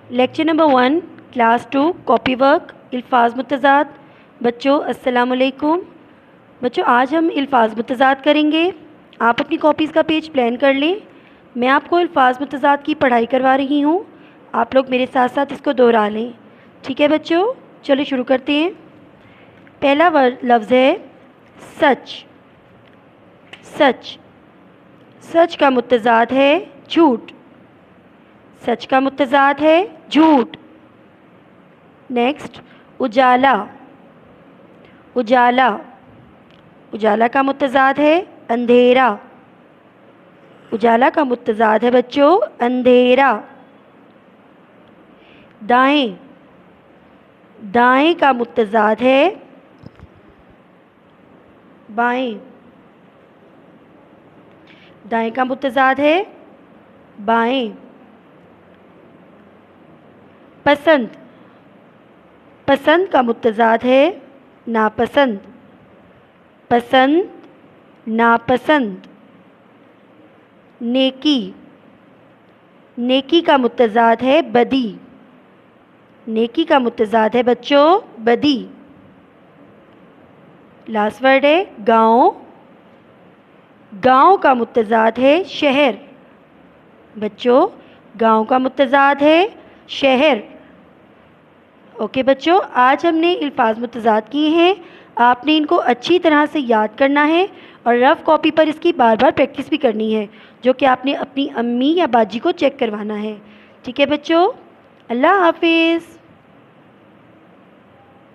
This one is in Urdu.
Lecture number 1 class 2 copy work الفاظ متضاد. بچوں السلام علیکم. بچوں آج ہم الفاظ متضاد کریں گے. آپ اپنی کاپیز کا پیج پلان کر لیں. میں آپ کو الفاظ متضاد کی پڑھائی کروا رہی ہوں. آپ لوگ میرے ساتھ ساتھ اس کو دوہرا لیں. ٹھیک ہے بچوں، چلو شروع کرتے ہیں. پہلا لفظ ہے سچ. سچ. سچ کا متضاد ہے جھوٹ. سچ کا متضاد ہے جھوٹ. نیکسٹ اجالا. اجالا. اجالا کا متضاد ہے اندھیرا. اجالا کا متضاد ہے بچوں اندھیرا. دائیں. دائیں کا متضاد ہے بائیں. دائیں کا متضاد ہے بائیں. پسند. پسند کا متضاد ہے ناپسند. پسند ناپسند. نیکی. نیکی کا متضاد ہے بدی. نیکی کا متضاد ہے بچوں بدی. لاسٹ ورڈ ہے گاؤں. گاؤں کا متضاد ہے شہر. بچوں گاؤں کا متضاد ہے شہر. اوکے بچوں، آج ہم نے الفاظ متضاد کیے ہیں. آپ نے ان کو اچھی طرح سے یاد کرنا ہے اور رف کاپی پر اس کی بار بار پریکٹس بھی کرنی ہے، جو کہ آپ نے اپنی امی یا باجی کو چیک کروانا ہے. ٹھیک ہے بچوں، اللہ حافظ.